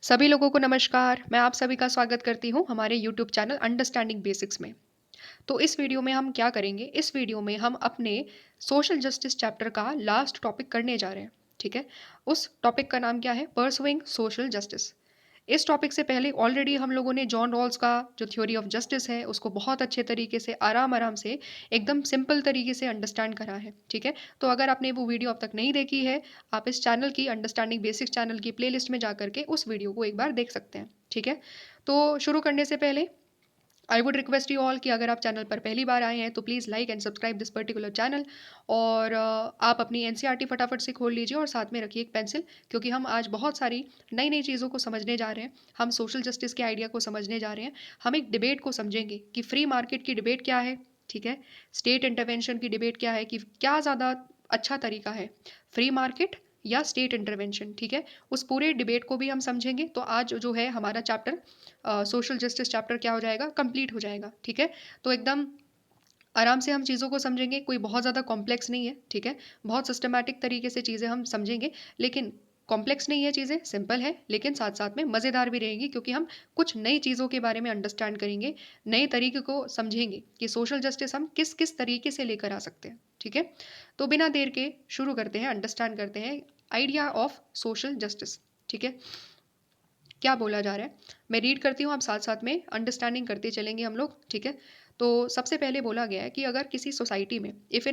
सभी लोगों को नमस्कार। मैं आप सभी का स्वागत करती हूँ हमारे यूट्यूब चैनल अंडरस्टैंडिंग बेसिक्स में। तो इस वीडियो में हम क्या करेंगे, इस वीडियो में हम अपने सोशल जस्टिस चैप्टर का लास्ट टॉपिक करने जा रहे हैं। ठीक है। उस टॉपिक का नाम क्या है? Pursuing social justice. इस टॉपिक से पहले ऑलरेडी हम लोगों ने जॉन रॉल्स का जो थ्योरी ऑफ जस्टिस है उसको बहुत अच्छे तरीके से आराम आराम से एकदम सिंपल तरीके से अंडरस्टैंड करा है। ठीक है। तो अगर आपने वो वीडियो अब तक नहीं देखी है, आप इस चैनल की अंडरस्टैंडिंग बेसिक्स चैनल की प्लेलिस्ट में जा करके उस वीडियो को एक बार देख सकते हैं। ठीक है। तो शुरू करने से पहले I would request you all कि अगर आप चैनल पर पहली बार आए हैं तो please like and subscribe this particular channel. और आप अपनी एनसीईआरटी फटाफट से खोल लीजिए और साथ में रखिए एक पेंसिल, क्योंकि हम आज बहुत सारी नई नई चीज़ों को समझने जा रहे हैं। हम सोशल जस्टिस के आइडिया को समझने जा रहे हैं। हम एक डिबेट को समझेंगे कि फ्री मार्केट की डिबेट क्या है। ठीक है। स्टेट इंटरवेंशन की डिबेट क्या है, कि क्या ज़्यादा अच्छा तरीका है, फ्री मार्केट या स्टेट इंटरवेंशन। ठीक है। उस पूरे डिबेट को भी हम समझेंगे। तो आज जो है हमारा चैप्टर सोशल जस्टिस चैप्टर क्या हो जाएगा, कंप्लीट हो जाएगा। ठीक है। तो एकदम आराम से हम चीज़ों को समझेंगे, कोई बहुत ज़्यादा कॉम्प्लेक्स नहीं है। ठीक है। बहुत सिस्टमैटिक तरीके से चीज़ें हम समझेंगे, लेकिन कॉम्प्लेक्स नहीं है चीज़ें, सिंपल है, लेकिन साथ साथ में मज़ेदार भी रहेंगी, क्योंकि हम कुछ नई चीज़ों के बारे में अंडरस्टैंड करेंगे, नए तरीके को समझेंगे कि सोशल जस्टिस हम किस किस तरीके से लेकर आ सकते हैं। ठीक है। तो बिना देर के शुरू करते हैं, अंडरस्टैंड करते हैं आइडिया ऑफ सोशल जस्टिस। ठीक है। क्या बोला जा रहा है मैं रीड करती हूँ, आप साथ साथ में अंडरस्टैंडिंग करते चलेंगे हम लोग। ठीक है। तो सबसे पहले बोला गया है कि अगर किसी सोसाइटी में if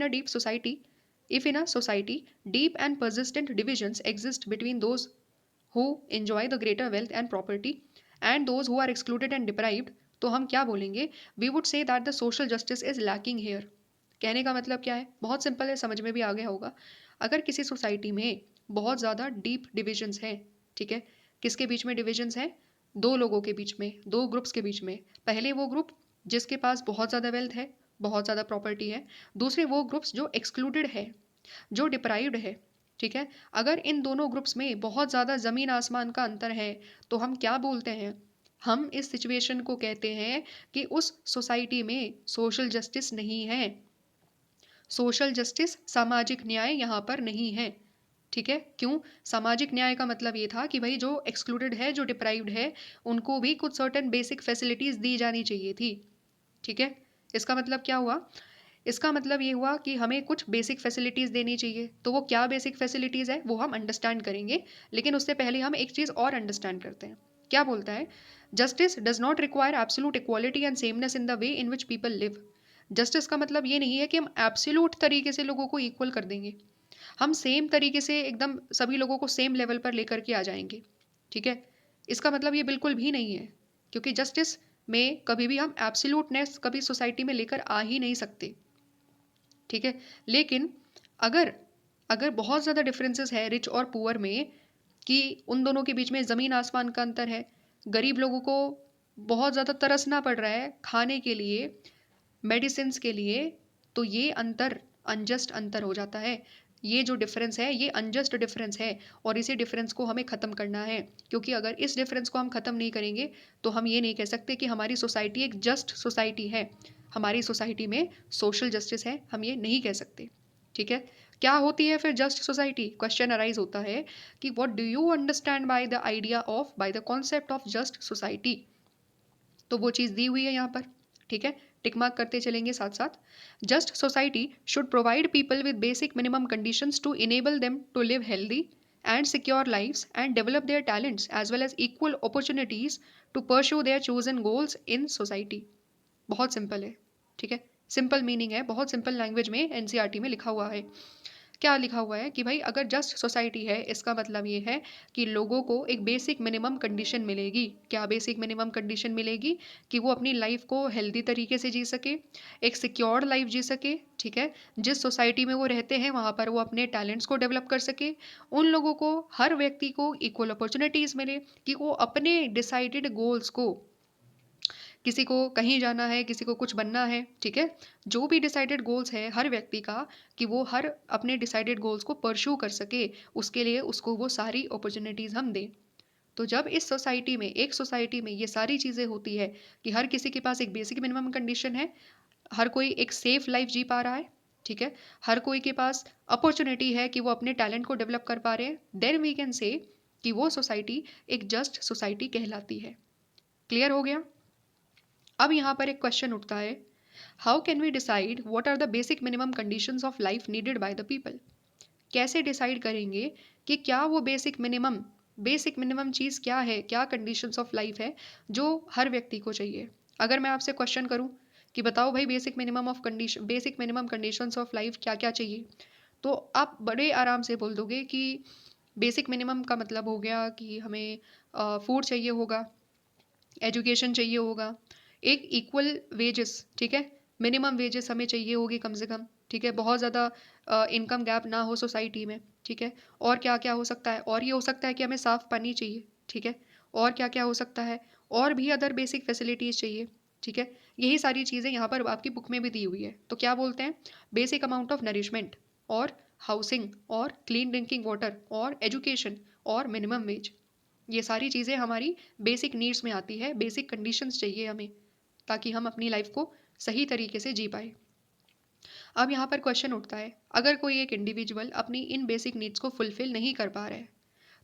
in a society deep and persistent divisions exist between those who enjoy the greater wealth and property and those who are excluded and deprived, तो हम क्या बोलेंगे? We would say that the social justice is lacking here. कहने का मतलब क्या है? बहुत सिंपल है, समझ में भी आ गया होगा। अगर किसी सोसाइटी में बहुत ज़्यादा डीप डिविजन्स हैं, ठीक है, किसके बीच में डिविजन्स हैं? दो लोगों के बीच में, दो ग्रुप्स के बीच में। पहले वो ग्रुप जिसके पास बहुत ज़्यादा वेल्थ है, बहुत ज़्यादा प्रॉपर्टी है। दूसरे वो ग्रुप्स जो एक्सक्लूडेड है, जो डिप्राइव्ड है। ठीक है। अगर इन दोनों ग्रुप्स में बहुत ज़्यादा ज़मीन आसमान का अंतर है, तो हम क्या बोलते हैं? हम इस सिचुएशन को कहते हैं कि उस सोसाइटी में सोशल जस्टिस नहीं है। सोशल जस्टिस, सामाजिक न्याय यहाँ पर नहीं है। ठीक है। क्यों? सामाजिक न्याय का मतलब ये था कि भाई जो एक्सक्लूडेड है, जो डिप्राइव्ड है, उनको भी कुछ सर्टेन बेसिक फैसिलिटीज दी जानी चाहिए थी। ठीक है। इसका मतलब क्या हुआ? इसका मतलब ये हुआ कि हमें कुछ बेसिक फैसिलिटीज देनी चाहिए। तो वो क्या बेसिक फैसिलिटीज है वो हम अंडरस्टैंड करेंगे, लेकिन उससे पहले हम एक चीज और अंडरस्टैंड करते हैं। क्या बोलता है? Justice does not require absolute equality and sameness in the way in which people live. Justice का मतलब ये नहीं है कि हम एब्सोल्यूट तरीके से लोगों को इक्वल कर देंगे, हम सेम तरीके से एकदम सभी लोगों को सेम लेवल पर लेकर के आ जाएंगे। ठीक है। इसका मतलब ये बिल्कुल भी नहीं है, क्योंकि जस्टिस में कभी भी हम एब्सोल्यूटनेस कभी सोसाइटी में लेकर आ ही नहीं सकते। ठीक है। लेकिन अगर अगर बहुत ज़्यादा डिफरेंसेस है रिच और पुअर में, कि उन दोनों के बीच में ज़मीन आसमान का अंतर है, गरीब लोगों को बहुत ज़्यादा तरसना पड़ रहा है खाने के लिए, मेडिसिन के लिए, तो ये अंतर अनजस्ट अंतर हो जाता है। ये जो डिफरेंस है ये अनजस्ट डिफरेंस है, और इसी डिफरेंस को हमें ख़त्म करना है। क्योंकि अगर इस डिफरेंस को हम ख़त्म नहीं करेंगे तो हम ये नहीं कह सकते कि हमारी सोसाइटी एक जस्ट सोसाइटी है, हमारी सोसाइटी में सोशल जस्टिस है, हम ये नहीं कह सकते। ठीक है। क्या होती है फिर जस्ट सोसाइटी? क्वेश्चन अराइज होता है कि what do you understand by the idea of, by the concept of just society. तो वो चीज़ दी हुई है यहाँ पर। ठीक है। टिक मार्क करते चलेंगे साथ साथ। Just society should provide people with basic minimum conditions to enable them to live healthy and secure lives and develop their talents as well as equal opportunities to pursue their chosen goals in society. बहुत simple है। ठीक है। Simple meaning है, बहुत simple language में NCERT में लिखा हुआ है। क्या लिखा हुआ है कि भाई अगर जस्ट सोसाइटी है, इसका मतलब ये है कि लोगों को एक बेसिक मिनिमम कंडीशन मिलेगी। क्या बेसिक मिनिमम कंडीशन मिलेगी? कि वो अपनी लाइफ को हेल्दी तरीके से जी सके, एक सिक्योर लाइफ जी सके। ठीक है। जिस सोसाइटी में वो रहते हैं वहाँ पर वो अपने टैलेंट्स को डेवलप कर सके, उन लोगों को, हर व्यक्ति को इक्वल अपॉर्चुनिटीज़ मिले कि वो अपने डिसाइडेड गोल्स को, किसी को कहीं जाना है, किसी को कुछ बनना है। ठीक है। जो भी डिसाइडेड गोल्स है हर व्यक्ति का, कि वो हर अपने डिसाइडेड गोल्स को परस्यू कर सके, उसके लिए उसको वो सारी अपॉर्चुनिटीज़ हम दें। तो जब इस सोसाइटी में, एक सोसाइटी में ये सारी चीज़ें होती है कि हर किसी के पास एक बेसिक मिनिमम कंडीशन है, हर कोई एक सेफ लाइफ जी पा रहा है। ठीक है। हर कोई के पास अपॉर्चुनिटी है कि वो अपने टैलेंट को डेवलप कर पा रहे हैं, देन वी कैन से कि वो सोसाइटी एक जस्ट सोसाइटी कहलाती है। क्लियर हो गया? अब यहाँ पर एक क्वेश्चन उठता है, how can we decide what are the basic minimum conditions of life needed by the people? कैसे डिसाइड करेंगे कि क्या वो बेसिक मिनिमम चीज़ क्या है, क्या कंडीशंस ऑफ लाइफ है जो हर व्यक्ति को चाहिए? अगर मैं आपसे क्वेश्चन करूं कि बताओ भाई basic minimum conditions of life क्या क्या चाहिए, तो आप बड़े आराम से बोल दोगे कि बेसिक मिनिमम का मतलब हो गया कि हमें फूड चाहिए होगा, एजुकेशन चाहिए होगा, एक इक्वल वेजेस, ठीक है, मिनिमम वेजेस हमें चाहिए होगी कम से कम, ठीक है, बहुत ज़्यादा इनकम गैप ना हो सोसाइटी में, ठीक है। और क्या क्या हो सकता है? और ये हो सकता है कि हमें साफ़ पानी चाहिए, ठीक है। और क्या क्या हो सकता है? और भी अदर बेसिक फैसिलिटीज़ चाहिए, ठीक है। यही सारी चीज़ें यहाँ पर आपकी बुक में भी दी हुई है। तो क्या बोलते हैं? बेसिक अमाउंट ऑफ नरिशमेंट और हाउसिंग और क्लीन ड्रिंकिंग वाटर और एजुकेशन और मिनिमम वेज। ये सारी चीज़ें हमारी बेसिक नीड्स में आती है, बेसिक कंडीशंस चाहिए हमें, ताकि हम अपनी लाइफ को सही तरीके से जी पाए। अब यहाँ पर क्वेश्चन उठता है, अगर कोई एक इंडिविजुअल अपनी इन बेसिक नीड्स को फुलफिल नहीं कर पा रहा है,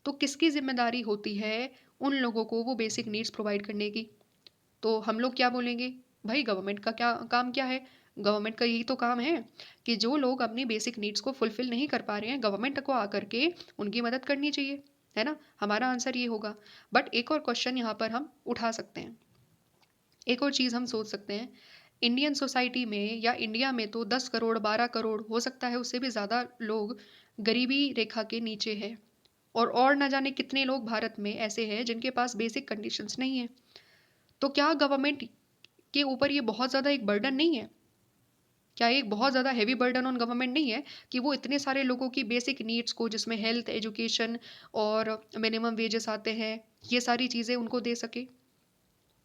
तो किसकी जिम्मेदारी होती है उन लोगों को वो बेसिक नीड्स प्रोवाइड करने की? तो हम लोग क्या बोलेंगे? भाई गवर्नमेंट का क्या काम, क्या है? गवर्नमेंट का यही तो काम है कि जो लोग अपनी बेसिक नीड्स को फुलफिल नहीं कर पा रहे हैं, गवर्नमेंट को आकर के उनकी मदद करनी चाहिए, है ना? हमारा आंसर ये होगा। बट एक और क्वेश्चन यहाँ पर हम उठा सकते हैं, एक और चीज़ हम सोच सकते हैं, इंडियन सोसाइटी में या इंडिया में तो 10 करोड़ 12 करोड़ हो सकता है उससे भी ज़्यादा लोग गरीबी रेखा के नीचे है, और न जाने कितने लोग भारत में ऐसे हैं जिनके पास बेसिक कंडीशंस नहीं है। तो क्या गवर्नमेंट के ऊपर ये बहुत ज़्यादा एक बर्डन नहीं है? क्या ये एक बहुत ज़्यादा हेवी बर्डन ऑन गवर्नमेंट नहीं है कि वो इतने सारे लोगों की बेसिक नीड्स को, जिसमें हेल्थ, एजुकेशन और मिनिमम वेजेस आते हैं, ये सारी चीज़ें उनको दे सके?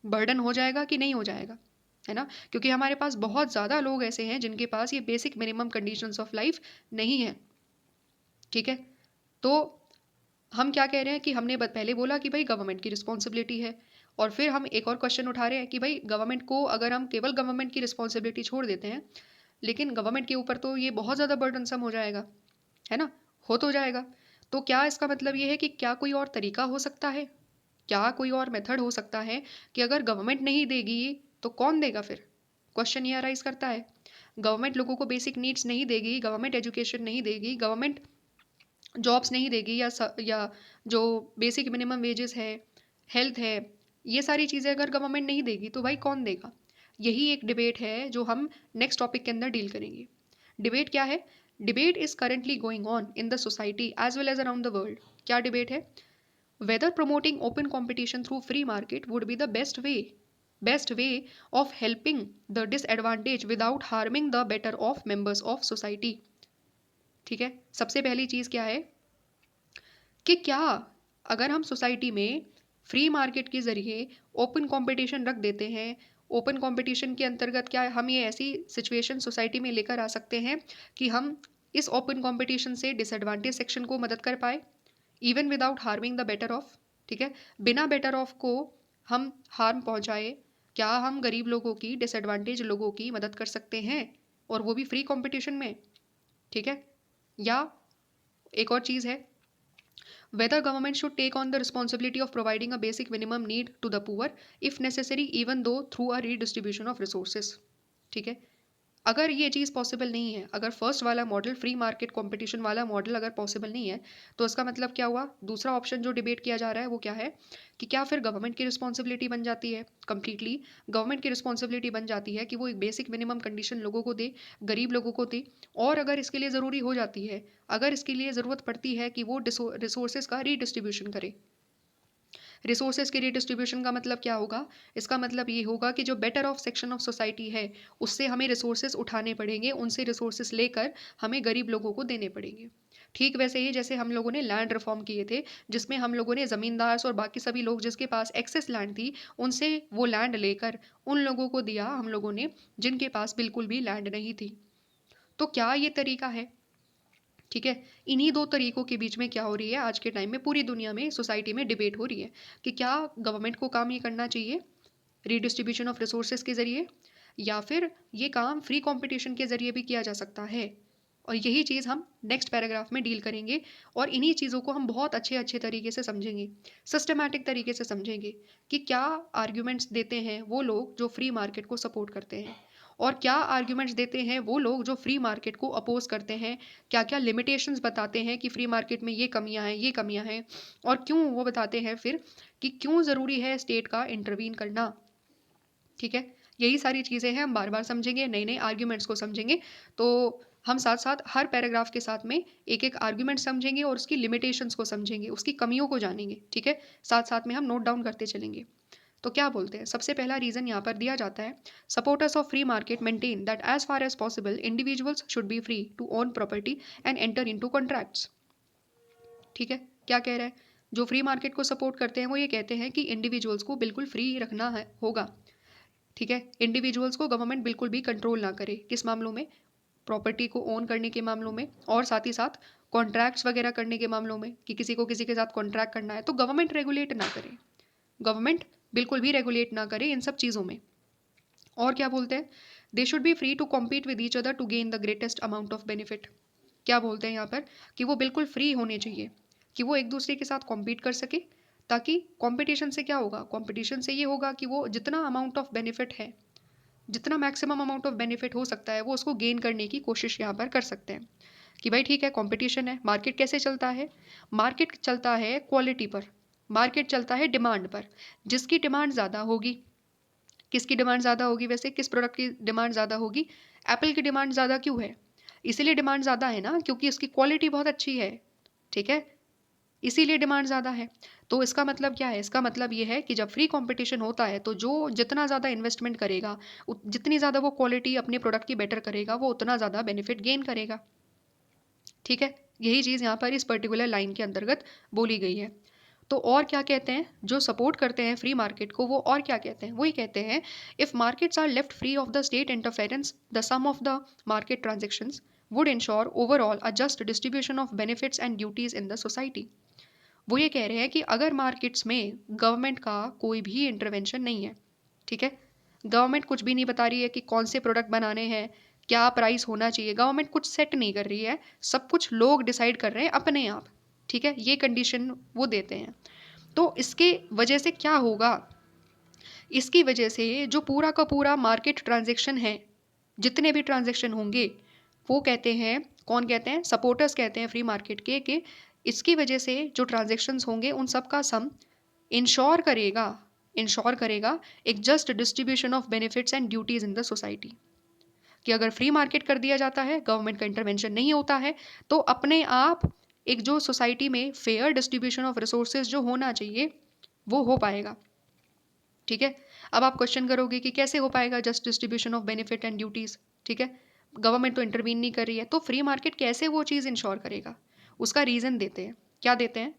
बर्डन हो जाएगा कि नहीं हो जाएगा, है ना? क्योंकि हमारे पास बहुत ज़्यादा लोग ऐसे हैं जिनके पास ये basic minimum conditions of life नहीं है, ठीक है। तो हम क्या कह रहे हैं कि हमने पहले बोला कि भाई गवर्नमेंट की रिस्पॉन्सिबिलिटी है, और फिर हम एक और क्वेश्चन उठा रहे हैं कि भाई गवर्नमेंट को, अगर हम केवल गवर्नमेंट की रिस्पॉन्सिबिलिटी छोड़ देते हैं, लेकिन गवर्नमेंट के ऊपर तो ये बहुत ज़्यादा बर्डनसम हो जाएगा, है ना? हो तो जाएगा। तो क्या इसका मतलब ये है कि क्या कोई और तरीका हो सकता है? क्या कोई और मेथड हो सकता है कि अगर गवर्नमेंट नहीं देगी तो कौन देगा फिर? क्वेश्चन ये अराइज करता है। गवर्नमेंट लोगों को बेसिक नीड्स नहीं देगी, गवर्नमेंट एजुकेशन नहीं देगी, गवर्नमेंट जॉब्स नहीं देगी, या जो बेसिक मिनिमम वेजेस है, हेल्थ है, ये सारी चीज़ें अगर गवर्नमेंट नहीं देगी तो भाई कौन देगा? यही एक डिबेट है जो हम नेक्स्ट टॉपिक के अंदर डील करेंगे। डिबेट क्या है? Debate is currently going on in the society as well as around the world. क्या डिबेट है? Whether promoting open competition through free market would be the best way of helping the disadvantaged without harming the better off members of society। ठीक है, सबसे पहली चीज क्या है कि क्या अगर हम सोसाइटी में फ्री मार्केट के जरिए ओपन कंपटीशन रख देते हैं, ओपन कंपटीशन के अंतर्गत क्या हम ये ऐसी सिचुएशन सोसाइटी में लेकर आ सकते हैं कि हम इस ओपन कंपटीशन से डिसएडवांटेज सेक्शन को मदद कर पाए, even without harming the better of? ठीक है, बिना बेटर ऑफ को हम हार्म पहुंचाए, क्या हम गरीब लोगों की, डिसएडवांटेज लोगों की मदद कर सकते हैं, और वो भी फ्री कंपटीशन में? ठीक है। या एक और चीज़ है, whether government should take on the responsibility of providing a basic minimum need to the poor if necessary even though through a redistribution of resources। ठीक है, अगर ये चीज़ पॉसिबल नहीं है, अगर फर्स्ट वाला मॉडल, फ्री मार्केट कंपटीशन वाला model अगर पॉसिबल नहीं है, तो इसका मतलब क्या हुआ? दूसरा ऑप्शन जो डिबेट किया जा रहा है वो क्या है कि क्या फिर गवर्नमेंट की रिस्पॉन्सिबिलिटी बन जाती है, कंप्लीटली गवर्नमेंट की रिस्पॉन्सिबिलिटी बन जाती है कि वो एक बेसिक मिनिमम कंडीशन लोगों को दे, गरीब लोगों को दे, और अगर इसके लिए ज़रूरी हो जाती है, अगर इसके लिए ज़रूरत पड़ती है कि वो रिसोर्सेज का रीडिस्ट्रीब्यूशन करे। रिसोर्सेज के रीडिस्ट्रीब्यूशन का मतलब क्या होगा? इसका मतलब ये होगा कि जो better of section of society है, उससे हमें रिसोर्सेज उठाने पड़ेंगे, उनसे रिसोर्सेज लेकर हमें गरीब लोगों को देने पड़ेंगे। ठीक वैसे ही जैसे हम लोगों ने लैंड रिफॉर्म किए थे, जिसमें हम लोगों ने ज़मींदार और बाकी सभी लोग जिसके पास एक्सेस लैंड थी, उनसे वो लैंड लेकर उन लोगों को दिया हम लोगों ने जिनके पास बिल्कुल भी लैंड नहीं थी। तो क्या ये तरीका है? ठीक है, इन्हीं दो तरीकों के बीच में क्या हो रही है आज के टाइम में, पूरी दुनिया में, सोसाइटी में डिबेट हो रही है कि क्या गवर्नमेंट को काम ये करना चाहिए रीडिस्ट्रीब्यूशन ऑफ रिसोर्सेज के जरिए, या फिर ये काम फ्री कंपटीशन के जरिए भी किया जा सकता है। और यही चीज़ हम नेक्स्ट पैराग्राफ में डील करेंगे और इन्हीं चीज़ों को हम बहुत अच्छे अच्छे तरीके से समझेंगे, सिस्टमैटिक तरीके से समझेंगे कि क्या आर्ग्यूमेंट्स देते हैं वो लोग जो फ्री मार्केट को सपोर्ट करते हैं और क्या आर्ग्यूमेंट्स देते हैं वो लोग जो फ्री मार्केट को अपोज करते हैं, क्या क्या लिमिटेशंस बताते हैं कि फ्री मार्केट में ये कमियां हैं, ये कमियां हैं, और क्यों वो बताते हैं फिर कि क्यों ज़रूरी है स्टेट का इंटरवीन करना। ठीक है, यही सारी चीज़ें हैं, हम बार बार समझेंगे, नए नए आर्ग्यूमेंट्स को समझेंगे। तो हम साथ साथ हर पैराग्राफ के साथ में एक एक आर्ग्यूमेंट समझेंगे और उसकी लिमिटेशंस को समझेंगे, उसकी कमियों को जानेंगे। ठीक है, साथ साथ में हम नोट डाउन करते चलेंगे। तो क्या बोलते हैं, सबसे पहला रीजन यहाँ पर दिया जाता है, supporters of free market maintain that as far as possible individuals should be free to own property and enter into contracts. ठीक है, क्या कह रहा है, जो फ्री मार्केट को सपोर्ट करते हैं वो ये कहते हैं कि इंडिविजुअल्स को बिल्कुल फ्री रखना है होगा। ठीक है, इंडिविजुअल्स को गवर्नमेंट बिल्कुल भी कंट्रोल ना करे, किस मामलों में, प्रॉपर्टी को ओन करने के मामलों में, और साथ ही साथ कॉन्ट्रैक्ट्स वगैरह करने के मामलों में, कि किसी को किसी के साथ कॉन्ट्रैक्ट करना है तो गवर्नमेंट रेगुलेट ना करे, गवर्नमेंट बिल्कुल भी रेगुलेट ना करे इन सब चीज़ों में। और क्या बोलते हैं, they should be free to compete with each other to gain the greatest amount of benefit. क्या बोलते हैं यहाँ पर, कि वो बिल्कुल फ्री होने चाहिए, कि वो एक दूसरे के साथ कॉम्पीट कर सके, ताकि कंपटीशन से क्या होगा, कंपटीशन से ये होगा कि वो जितना अमाउंट ऑफ बेनिफिट है, जितना मैक्सिमम अमाउंट ऑफ बेनिफिट हो सकता है वो उसको गेन करने की कोशिश यहाँ पर कर सकते हैं। कि भाई ठीक है, कंपटीशन है, मार्केट कैसे चलता है, मार्केट चलता है क्वालिटी पर, मार्केट चलता है डिमांड पर, जिसकी डिमांड ज़्यादा होगी, किसकी डिमांड ज़्यादा होगी वैसे, किस प्रोडक्ट की डिमांड ज़्यादा होगी, एप्पल की डिमांड ज़्यादा क्यों है, इसीलिए डिमांड ज़्यादा है ना, क्योंकि उसकी क्वालिटी बहुत अच्छी है। ठीक है, इसीलिए डिमांड ज़्यादा है। तो इसका मतलब क्या है, इसका मतलब ये है कि जब फ्री कंपटीशन होता है तो जो जितना ज़्यादा इन्वेस्टमेंट करेगा, जितनी ज़्यादा वो क्वालिटी अपने प्रोडक्ट की बेटर करेगा, वो उतना ज़्यादा बेनिफिट गेन करेगा। ठीक है, यही चीज़ यहाँ पर इस पर्टिकुलर लाइन के अंतर्गत बोली गई है। तो और क्या कहते हैं, जो सपोर्ट करते हैं फ्री मार्केट को वो और क्या कहते हैं, वही कहते हैं, if markets are left free of the state interference the sum of the market transactions would ensure overall a just distribution of benefits and duties in the society. वो ये कह रहे हैं कि अगर मार्केट्स में गवर्नमेंट का कोई भी इंटरवेंशन नहीं है, ठीक है, गवर्नमेंट कुछ भी नहीं बता रही है कि कौन से प्रोडक्ट बनाने हैं, क्या प्राइस होना चाहिए, गवर्नमेंट कुछ सेट नहीं कर रही है, सब कुछ लोग डिसाइड कर रहे हैं अपने आप। ठीक है, ये कंडीशन वो देते हैं। तो इसके वजह से क्या होगा, इसकी वजह से जो पूरा का पूरा मार्केट ट्रांजेक्शन है, जितने भी ट्रांजेक्शन होंगे, वो कहते हैं, कौन कहते हैं, सपोर्टर्स कहते हैं फ्री मार्केट के, कि इसकी वजह से जो ट्रांजेक्शन्स होंगे उन सब का सम इंश्योर करेगा, इंश्योर करेगा एक just distribution of benefits and duties in the society. कि अगर फ्री मार्केट कर दिया जाता है, गवर्नमेंट का इंटरवेंशन नहीं होता है, तो अपने आप एक जो सोसाइटी में फेयर डिस्ट्रीब्यूशन ऑफ रिसोर्सेज जो होना चाहिए वो हो पाएगा। ठीक है, अब आप क्वेश्चन करोगे कि कैसे हो पाएगा just distribution of benefit and duties. ठीक है, गवर्नमेंट तो इंटरवीन नहीं कर रही है, तो फ्री मार्केट कैसे वो चीज़ इंश्योर करेगा, उसका रीज़न देते हैं। क्या देते हैं,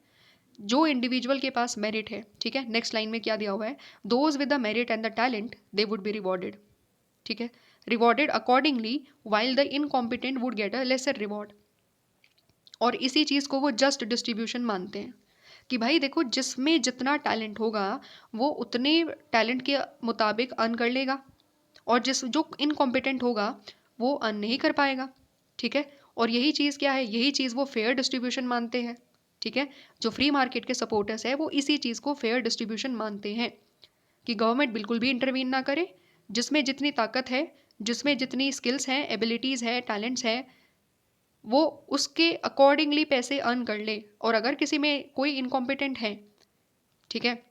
जो इंडिविजुअल के पास मेरिट है, ठीक है, नेक्स्ट लाइन में क्या दिया हुआ है, those with the merit and the talent they would be rewarded. ठीक है, rewarded accordingly while the incompetent would get a lesser reward. और इसी चीज़ को वो जस्ट डिस्ट्रीब्यूशन मानते हैं, कि भाई देखो, जिसमें जितना टैलेंट होगा वो उतने टैलेंट के मुताबिक अर्न कर लेगा, और जिस जो इनकॉम्पिटेंट होगा वो अर्न नहीं कर पाएगा। ठीक है, और यही चीज़ क्या है, यही चीज़ वो फेयर डिस्ट्रीब्यूशन मानते हैं। ठीक है, जो फ्री मार्केट के सपोर्टर्स है वो इसी चीज़ को फेयर डिस्ट्रीब्यूशन मानते हैं, कि गवर्नमेंट बिल्कुल भी इंटरवीन ना करे, जिसमें जितनी ताकत है, जिसमें जितनी स्किल्स हैं, एबिलिटीज़ है, टैलेंट्स हैं, वो उसके अकॉर्डिंगली पैसे अर्न कर ले। और अगर किसी में कोई इनकॉम्पिटेंट है, ठीक है,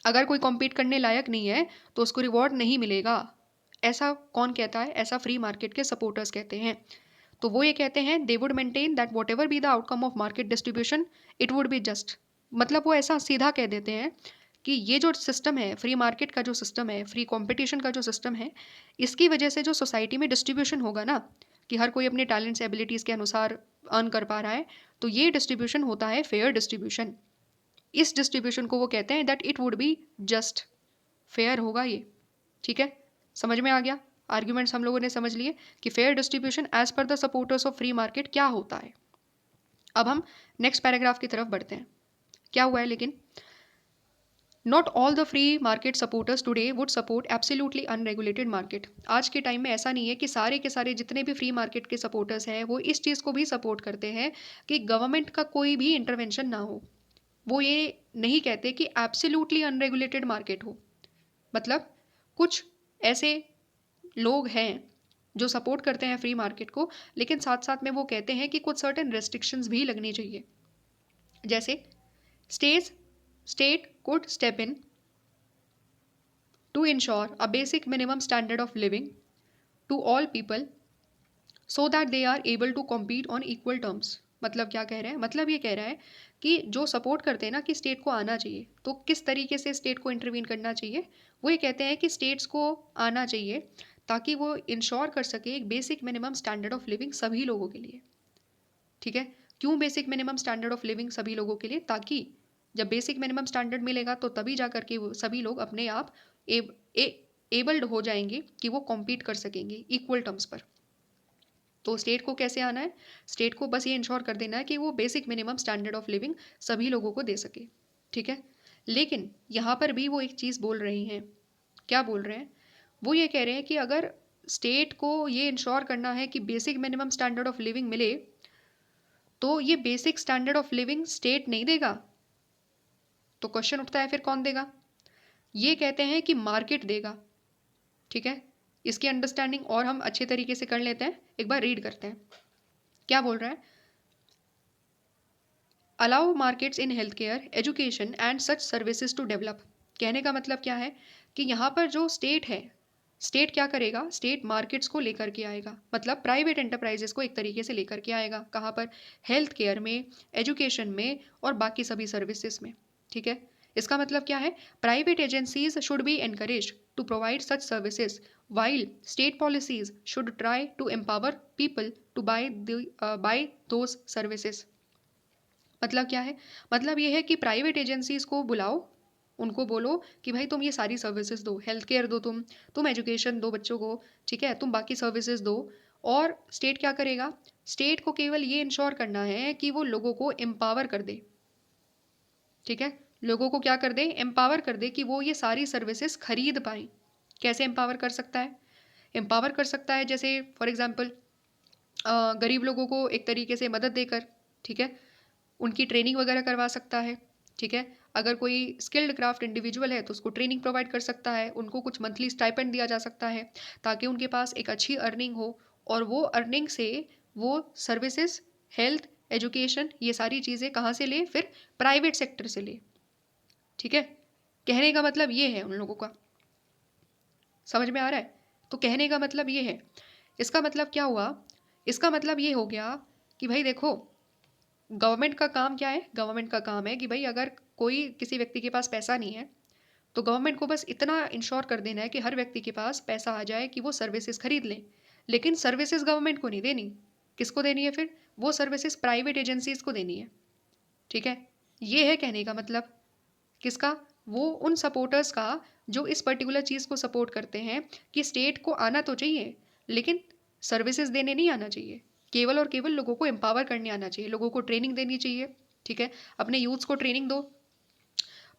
अगर कोई कॉम्पीट करने लायक नहीं है तो उसको रिवॉर्ड नहीं मिलेगा। ऐसा कौन कहता है, ऐसा फ्री मार्केट के सपोर्टर्स कहते हैं। तो वो ये कहते हैं, they would maintain that what ever be the outcome of market distribution it would be just. मतलब वो ऐसा सीधा कह देते हैं कि ये जो सिस्टम है, फ्री मार्केट का जो सिस्टम है, फ्री कंपटीशन का जो सिस्टम है, इसकी वजह से जो सोसाइटी में डिस्ट्रीब्यूशन होगा ना, कि हर कोई अपने टैलेंट्स एबिलिटीज़ के अनुसार अर्न कर पा रहा है, तो ये डिस्ट्रीब्यूशन होता है फेयर डिस्ट्रीब्यूशन। इस डिस्ट्रीब्यूशन को वो कहते हैं that it would be just, fair होगा ये। ठीक है, समझ में आ गया, आर्ग्यूमेंट्स हम लोगों ने समझ लिए कि fair distribution as per the supporters of free market क्या होता है। अब हम नेक्स्ट पैराग्राफ की तरफ बढ़ते हैं, क्या हुआ है लेकिन, not all the free market supporters today would support absolutely unregulated market. आज के टाइम में ऐसा नहीं है कि सारे के सारे जितने भी फ्री मार्केट के सपोर्टर्स हैं वो इस चीज़ को भी सपोर्ट करते हैं कि गवर्नमेंट का कोई भी इंटरवेंशन ना हो। वो ये नहीं कहते कि एब्सोल्युटली अनरेगुलेटेड मार्केट हो। मतलब कुछ ऐसे लोग हैं जो सपोर्ट करते हैं फ्री मार्केट को, लेकिन साथ साथ में वो कहते हैं कि कुछ सर्टेन रेस्ट्रिक्शंस भी लगनी चाहिए। जैसे stage state could step in to ensure a basic minimum standard of living to all people so that they are able to compete on equal terms। मतलब क्या कह रहे हैं? मतलब ये कह रहा है कि जो सपोर्ट करते हैं ना कि स्टेट को आना चाहिए, तो किस तरीके से स्टेट को इंटरवीन करना चाहिए, वो ये कहते हैं कि स्टेट्स को आना चाहिए ताकि वो इंश्योर कर सके एक basic minimum standard of living सभी लोगों के लिए। ठीक है, क्यों basic minimum standard of living सभी लोगों के लिए? ताकि जब बेसिक मिनिमम स्टैंडर्ड मिलेगा तो तभी जा करके वो सभी लोग अपने आप एबल्ड हो जाएंगे कि वो कॉम्पीट कर सकेंगे इक्वल टर्म्स पर। तो स्टेट को कैसे आना है? स्टेट को बस ये इंश्योर कर देना है कि वो basic minimum standard of living सभी लोगों को दे सके। ठीक है, लेकिन यहाँ पर भी वो एक चीज़ बोल रही हैं। क्या बोल रहे हैं? वो ये कह रहे हैं कि अगर स्टेट को ये इंश्योर करना है कि basic minimum standard of living मिले, तो ये basic standard of living state नहीं देगा। तो क्वेश्चन उठता है फिर कौन देगा? ये कहते हैं कि मार्केट देगा। ठीक है, इसकी अंडरस्टैंडिंग और हम अच्छे तरीके से कर लेते हैं। एक बार रीड करते हैं क्या बोल रहा है। Allow markets in health care education and such services to develop. कहने का मतलब क्या है कि यहाँ पर जो स्टेट है, स्टेट क्या करेगा? स्टेट मार्केट्स को लेकर के आएगा, मतलब प्राइवेट एंटरप्राइजेस को एक तरीके से लेकर के आएगा। कहाँ पर? हेल्थ केयर में, एजुकेशन में और बाकी सभी सर्विसेज में। ठीक है, इसका मतलब क्या है? Private agencies should be encourage to provide such services while state policies should try to empower people to buy those services. मतलब क्या है? मतलब ये है कि प्राइवेट एजेंसीज को बुलाओ, उनको बोलो कि भाई तुम ये सारी सर्विसेज दो, हेल्थ केयर दो, तुम एजुकेशन दो बच्चों को, ठीक है, तुम बाकी सर्विसेज दो। और स्टेट क्या करेगा? स्टेट को केवल ये इंश्योर करना है कि वो लोगों को एम्पावर कर दे। ठीक है, लोगों को क्या कर दे? एम्पावर कर दे कि वो ये सारी सर्विसेज खरीद पाए। कैसे एम्पावर कर सकता है? एम्पावर कर सकता है जैसे फॉर एग्जाम्पल गरीब लोगों को एक तरीके से मदद देकर, ठीक है, उनकी ट्रेनिंग वगैरह करवा सकता है। ठीक है, अगर कोई स्किल्ड क्राफ्ट इंडिविजुअल है तो उसको ट्रेनिंग प्रोवाइड कर सकता है, उनको कुछ मंथली स्टाइपेंड दिया जा सकता है ताकि उनके पास एक अच्छी अर्निंग हो, और वो अर्निंग से वो सर्विसेज, हेल्थ, एजुकेशन, ये सारी चीज़ें कहाँ से ले? फिर प्राइवेट सेक्टर से ले। ठीक है, कहने का मतलब ये है उन लोगों का। समझ में आ रहा है? तो कहने का मतलब ये है। इसका मतलब क्या हुआ? इसका मतलब ये हो गया कि भाई देखो, गवर्नमेंट का काम क्या है? गवर्नमेंट का काम है कि भाई अगर कोई किसी व्यक्ति के पास पैसा नहीं है तो गवर्नमेंट को बस इतना इंश्योर कर देना है कि हर व्यक्ति के पास पैसा आ जाए कि वो सर्विसेज खरीद लें। लेकिन सर्विसेज गवर्नमेंट को नहीं देनी। किसको देनी है फिर? वो सर्विसेज प्राइवेट एजेंसीज को देनी है। ठीक है, ये है कहने का मतलब। किसका? वो उन सपोर्टर्स का जो इस पर्टिकुलर चीज़ को सपोर्ट करते हैं कि स्टेट को आना तो चाहिए लेकिन सर्विसेज देने नहीं आना चाहिए, केवल और केवल लोगों को एम्पावर करने आना चाहिए, लोगों को ट्रेनिंग देनी चाहिए। ठीक है, अपने यूथ्स को ट्रेनिंग दो,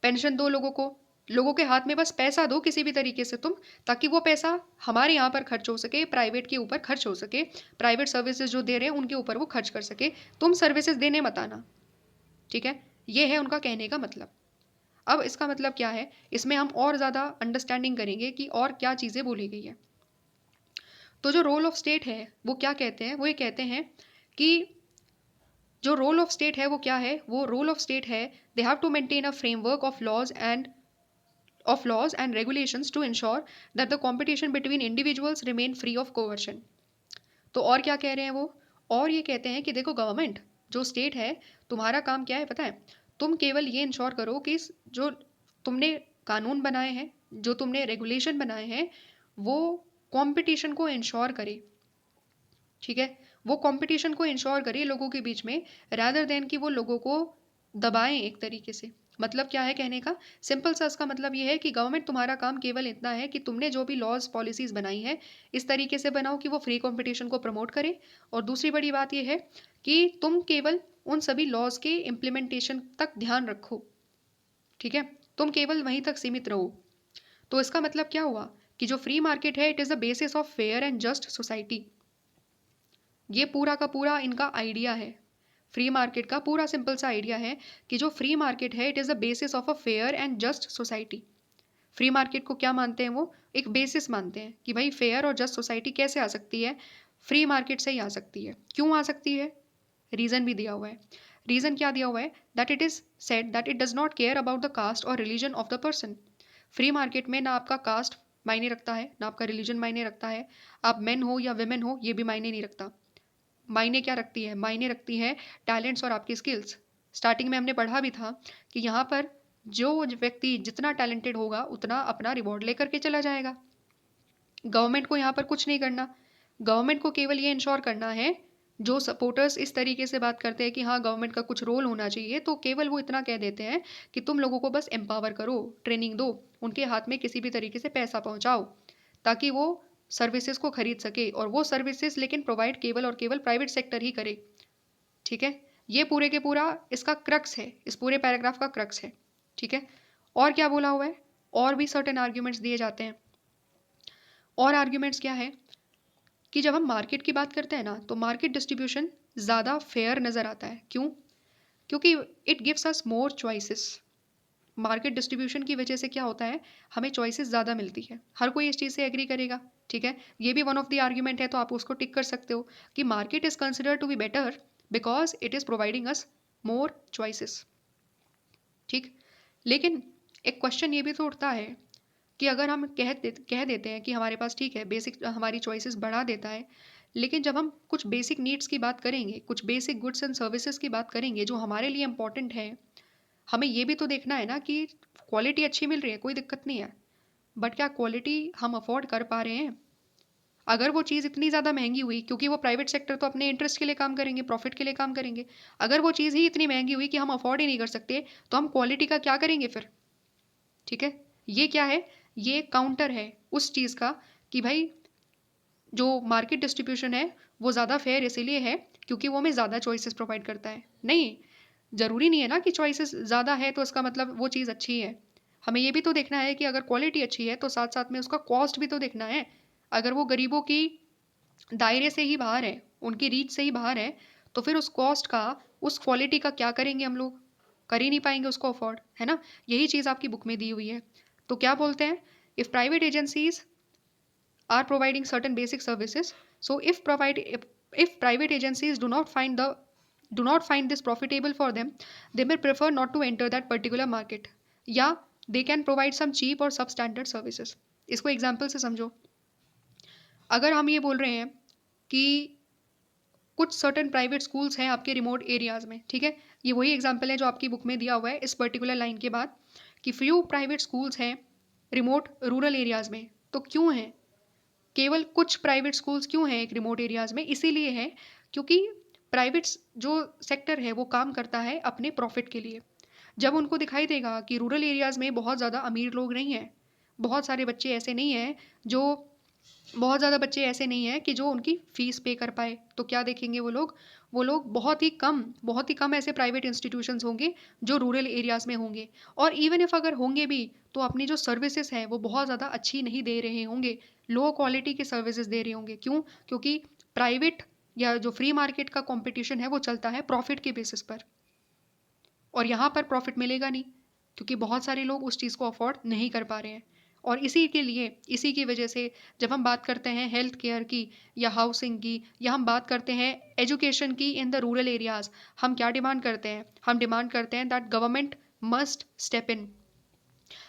पेंशन दो लोगों को, लोगों के हाथ में बस पैसा दो किसी भी तरीके से तुम, ताकि वो पैसा हमारे यहाँ पर खर्च हो सके, प्राइवेट के ऊपर खर्च हो सके, प्राइवेट सर्विसेज जो दे रहे हैं उनके ऊपर वो खर्च कर सके, तुम सर्विसेज देने मत आना। ठीक है, ये है उनका कहने का मतलब। अब इसका मतलब क्या है, इसमें हम और ज़्यादा अंडरस्टैंडिंग करेंगे कि और क्या चीज़ें बोली गई है। तो जो रोल ऑफ स्टेट है वो क्या कहते हैं? वो ये कहते हैं कि जो रोल ऑफ स्टेट है वो क्या है? वो रोल ऑफ स्टेट है, they have to maintain a framework of laws and regulations to ensure that the competition between individuals remain free of coercion. तो और क्या कह रहे हैं वो? और ये कहते हैं कि देखो गवर्नमेंट, जो स्टेट है, तुम्हारा काम क्या है पता है? तुम केवल ये इंश्योर करो कि जो तुमने कानून बनाए हैं, जो तुमने रेगुलेशन बनाए हैं, वो कंपटीशन को इंश्योर करे। ठीक है, वो कंपटीशन को इंश्योर करे लोगों के बीच में, रादर देन कि वो लोगों को दबाएं एक तरीके से। मतलब क्या है कहने का? सिंपल सा इसका मतलब ये है कि गवर्नमेंट, तुम्हारा काम केवल इतना है कि तुमने जो भी लॉज पॉलिसीज बनाई है इस तरीके से बनाओ कि वो फ्री कंपटीशन को प्रमोट करे। और दूसरी बड़ी बात ये है कि तुम केवल उन सभी लॉज के इम्प्लीमेंटेशन तक ध्यान रखो। ठीक है, तुम केवल वहीं तक सीमित रहो। तो इसका मतलब क्या हुआ कि जो फ्री मार्केट है, it is the basis of fair and just society. ये पूरा का पूरा इनका आइडिया है। फ्री मार्केट का पूरा सिंपल सा आइडिया है कि जो फ्री मार्केट है, it is the basis of a fair and just society. Free market को क्या मानते हैं वो? एक बेसिस मानते हैं कि भाई फेयर और जस्ट सोसाइटी कैसे आ सकती है? फ्री मार्केट से ही आ सकती है। क्यों आ सकती है? रीज़न भी दिया हुआ है। रीज़न क्या दिया हुआ है? That it is said that it does not care about the caste और religion of the person. Free market में ना आपका कास्ट मायने रखता है, ना आपका रिलीजन मायने रखता है। आप मेन हो या वेमेन हो, ये भी मायने नहीं रखता। मायने क्या रखती है? मायने रखती है टैलेंट्स और आपकी स्किल्स। स्टार्टिंग में हमने पढ़ा भी था कि यहाँ पर जो व्यक्ति जितना टैलेंटेड होगा, उतना अपना रिवॉर्ड लेकर के चला जाएगा। गवर्नमेंट को यहाँ पर कुछ नहीं करना। गवर्नमेंट को केवल ये इंश्योर करना है, जो सपोर्टर्स इस तरीके से बात करते हैं कि हाँ गवर्नमेंट का कुछ रोल होना चाहिए, तो केवल वो इतना कह देते हैं कि तुम लोगों को बस एम्पावर करो, ट्रेनिंग दो, उनके हाथ में किसी भी तरीके से पैसा पहुंचाओ, ताकि वो सर्विसेज को खरीद सके, और वो सर्विसेज लेकिन प्रोवाइड केवल और केवल प्राइवेट सेक्टर ही करे। ठीक है, ये पूरे के पूरा इसका क्रक्स है, इस पूरे पैराग्राफ का क्रक्स है। ठीक है, और क्या बोला हुआ है? और भी सर्टेन आर्ग्यूमेंट्स दिए जाते हैं। और आर्ग्यूमेंट्स क्या है कि जब हम मार्केट की बात करते हैं ना, तो मार्केट डिस्ट्रीब्यूशन ज़्यादा फेयर नज़र आता है। क्यों? क्योंकि it gives us more choices. Market distribution की वजह से क्या होता है, हमें चॉइसेस ज़्यादा मिलती है। हर कोई इस चीज़ से एग्री करेगा। ठीक है, ये भी वन ऑफ द आर्ग्यूमेंट है, तो आप उसको टिक कर सकते हो कि market is consider to be better because it is providing us more choices. ठीक, लेकिन एक क्वेश्चन ये भी तो उठता है कि अगर हम कह देते हैं कि हमारे पास ठीक है बेसिक हमारी चॉइसेस बढ़ा देता है, लेकिन जब हम कुछ बेसिक नीड्स की बात करेंगे, कुछ बेसिक गुड्स एंड सर्विसेज की बात करेंगे जो हमारे लिए इंपॉर्टेंट है, हमें ये भी तो देखना है ना कि क्वालिटी अच्छी मिल रही है, कोई दिक्कत नहीं है, बट क्या क्वालिटी हम अफोर्ड कर पा रहे हैं? अगर वो चीज़ इतनी ज़्यादा महंगी हुई, क्योंकि वो प्राइवेट सेक्टर तो अपने इंटरेस्ट के लिए काम करेंगे, प्रॉफिट के लिए काम करेंगे, अगर वो चीज़ ही इतनी महंगी हुई कि हम अफोर्ड ही नहीं कर सकते, तो हम क्वालिटी का क्या करेंगे फिर? ठीक है, ये क्या है? ये काउंटर है उस चीज़ का कि भाई जो मार्केट डिस्ट्रीब्यूशन है वो ज़्यादा फेयर इसीलिए है क्योंकि वो हमें ज़्यादा चॉइसेस प्रोवाइड करता है। नहीं, ज़रूरी नहीं है ना कि चॉइसेस ज़्यादा है तो इसका मतलब वो चीज़ अच्छी है। हमें ये भी तो देखना है कि अगर क्वालिटी अच्छी है तो साथ साथ में उसका कॉस्ट भी तो देखना है। अगर वो गरीबों की दायरे से ही बाहर है, उनकी रीच से ही बाहर है, तो फिर उस कॉस्ट का, उस क्वालिटी का क्या करेंगे हम लोग? कर ही नहीं पाएंगे उसको अफोर्ड, है ना? यही चीज़ आपकी बुक में दी हुई है। तो क्या बोलते हैं? If private agencies are providing certain basic services, so if private agencies do not find this profitable for them, they may prefer not to enter that particular market, या they can provide some cheap or substandard services. इसको example से समझो। अगर हम ये बोल रहे हैं कि कुछ सर्टेन प्राइवेट स्कूल्स हैं आपके रिमोट एरियाज में, ठीक है, ये वही एग्जाम्पल है जो आपकी बुक में दिया हुआ है इस पर्टिकुलर लाइन के बाद, कि फ्यू प्राइवेट स्कूल्स हैं रिमोट रूरल एरियाज में। तो क्यों हैं? केवल कुछ प्राइवेट स्कूल्स क्यों हैं एक रिमोट एरियाज में? इसीलिए है क्योंकि प्राइवेट जो सेक्टर है वो काम करता है अपने प्रॉफिट के लिए। जब उनको दिखाई देगा कि रूरल एरियाज में बहुत ज़्यादा अमीर लोग नहीं हैं, बहुत सारे बच्चे ऐसे नहीं हैं जो बहुत ज़्यादा बच्चे ऐसे नहीं हैं कि जो उनकी फ़ीस पे कर पाए, तो क्या देखेंगे वो लोग? वो लोग बहुत ही कम ऐसे प्राइवेट इंस्टीट्यूशंस होंगे जो रूरल एरियाज़ में होंगे, और इवन इफ़ अगर होंगे भी तो अपनी जो सर्विसेज हैं वो बहुत ज़्यादा अच्छी नहीं दे रहे होंगे, लो क्वालिटी के सर्विसेज दे रहे होंगे। क्यों? क्योंकि प्राइवेट या जो फ्री मार्केट का कॉम्पिटिशन है वो चलता है प्रॉफिट के बेसिस पर, और यहाँ पर प्रॉफिट मिलेगा नहीं क्योंकि बहुत सारे लोग उस चीज़ को अफोर्ड नहीं कर पा रहे हैं। और इसी के लिए, इसी की वजह से जब हम बात करते हैं हेल्थ केयर की या हाउसिंग की, या हम बात करते हैं एजुकेशन की इन द रूरल एरियाज़, हम क्या डिमांड करते हैं? हम डिमांड करते हैं that government must step in.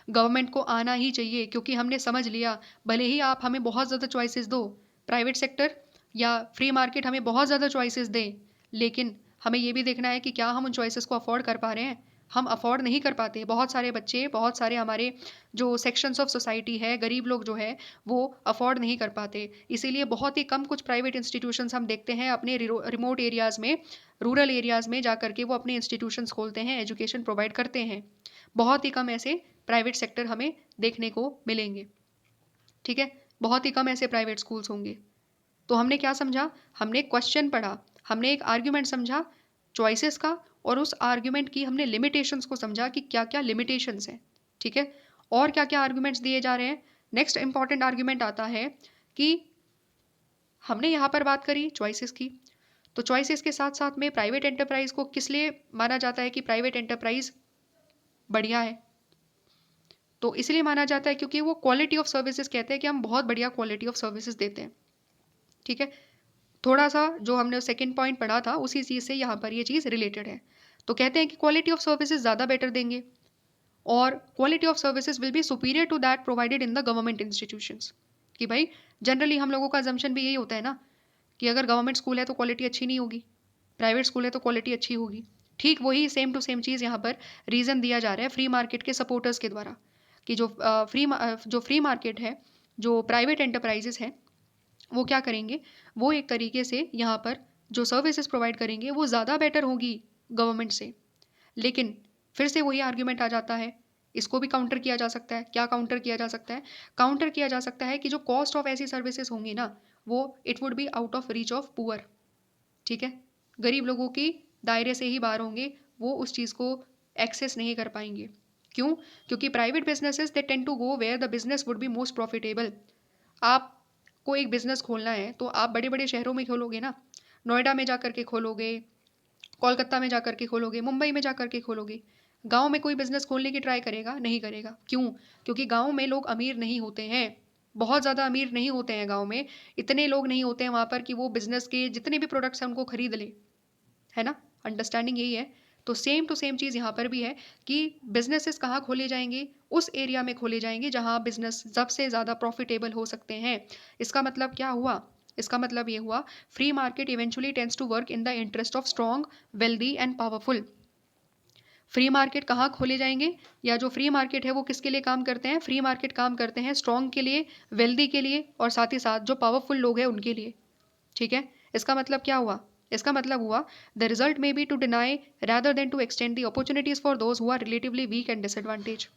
Government को आना ही चाहिए, क्योंकि हमने समझ लिया भले ही आप हमें बहुत ज़्यादा चॉइसेस दो, प्राइवेट सेक्टर या फ्री मार्केट हमें बहुत ज़्यादा चॉइसेस दें, लेकिन हमें ये भी देखना है कि क्या हम उन चॉइसेस को अफोर्ड कर पा रहे हैं। हम अफोर्ड नहीं कर पाते। बहुत सारे बच्चे, बहुत सारे हमारे जो सेक्शंस ऑफ सोसाइटी है, गरीब लोग जो है वो अफोर्ड नहीं कर पाते। इसीलिए बहुत ही कम कुछ प्राइवेट इंस्टीट्यूशंस हम देखते हैं अपने रिमोट एरियाज़ में, रूरल एरियाज़ में जा करके वो अपने इंस्टीट्यूशंस खोलते हैं, एजुकेशन प्रोवाइड करते हैं। बहुत ही कम ऐसे प्राइवेट सेक्टर हमें देखने को मिलेंगे। ठीक है, बहुत ही कम ऐसे प्राइवेट स्कूल्स होंगे। तो हमने क्या समझा? हमने क्वेश्चन पढ़ा, हमने एक आर्ग्यूमेंट समझा चॉइसेस का, और उस आर्ग्यूमेंट की हमने लिमिटेशंस को समझा कि क्या क्या लिमिटेशंस हैं। ठीक है। और क्या क्या आर्ग्यूमेंट्स दिए जा रहे हैं? नेक्स्ट इंपॉर्टेंट आर्ग्यूमेंट आता है कि हमने यहाँ पर बात करी चॉइसेस की, तो चॉइसेस के साथ साथ में प्राइवेट एंटरप्राइज को किस लिए माना जाता है कि प्राइवेट एंटरप्राइज बढ़िया है? तो इसलिए माना जाता है क्योंकि वो क्वालिटी ऑफ सर्विसेज कहते हैं कि हम बहुत बढ़िया क्वालिटी ऑफ सर्विसेज देते हैं। ठीक है। थोड़ा सा जो हमने सेकंड पॉइंट पढ़ा था उसी चीज़ से यहाँ पर ये चीज़ रिलेटेड है। तो कहते हैं कि क्वालिटी ऑफ सर्विसेज ज़्यादा बेटर देंगे और quality of services will be superior to that provided in the government institutions. कि भाई जनरली हम लोगों का अजम्पशन भी यही होता है ना कि अगर गवर्नमेंट स्कूल है तो क्वालिटी अच्छी नहीं होगी, प्राइवेट स्कूल है तो क्वालिटी अच्छी होगी। ठीक वही सेम टू सेम चीज़ यहाँ पर रीज़न दिया जा रहा है फ्री मार्केट के सपोर्टर्स के द्वारा कि जो फ्री मार्केट है, जो प्राइवेट एंटरप्राइजेस हैं, वो क्या करेंगे, वो एक तरीके से यहाँ पर जो सर्विसेज प्रोवाइड करेंगे वो ज़्यादा बेटर होगी गवर्नमेंट से। लेकिन फिर से वही आर्ग्यूमेंट आ जाता है, इसको भी काउंटर किया जा सकता है। क्या काउंटर किया जा सकता है? काउंटर किया जा सकता है कि जो कॉस्ट ऑफ ऐसी सर्विसेज होंगी ना, वो it would be out of reach of poor. ठीक है। गरीब लोगों की दायरे से ही बाहर होंगे, वो उस चीज़ को एक्सेस नहीं कर पाएंगे। क्यों? क्योंकि private businesses they tend to go where the business would be most profitable. आपको एक बिजनेस खोलना है तो आप बड़े बड़े शहरों में खोलोगे ना, नोएडा में जा कर के खोलोगे, कोलकाता में जा कर के खोलोगे, मुंबई में जा कर के खोलोगे। गांव में कोई बिजनेस खोलने की ट्राई करेगा? नहीं करेगा। क्यों? क्योंकि गांव में लोग अमीर नहीं होते हैं, बहुत ज़्यादा अमीर नहीं होते हैं गांव में, इतने लोग नहीं होते हैं वहाँ पर कि वो बिजनेस के जितने भी प्रोडक्ट्स हैं उनको खरीद ले, है ना। अंडरस्टैंडिंग यही है। तो सेम टू सेम चीज़ यहाँ पर भी है कि बिजनेसेस कहाँ खोले जाएंगे? उस एरिया में खोले जाएंगे जहाँ बिजनेस सबसे ज़्यादा प्रॉफिटेबल हो सकते हैं। इसका मतलब क्या हुआ? इसका मतलब ये हुआ free market eventually tends to work in the interest of strong, wealthy and powerful. Free market कहाँ खोले जाएंगे, या जो फ्री मार्केट है वो किसके लिए काम करते हैं? फ्री मार्केट काम करते हैं स्ट्रॉन्ग के लिए, वेल्दी के लिए और साथ ही साथ जो पावरफुल लोग हैं उनके लिए। ठीक है। इसका मतलब क्या हुआ? इसका मतलब हुआ the result may be to deny rather than to extend the opportunities for those who are relatively weak and disadvantage.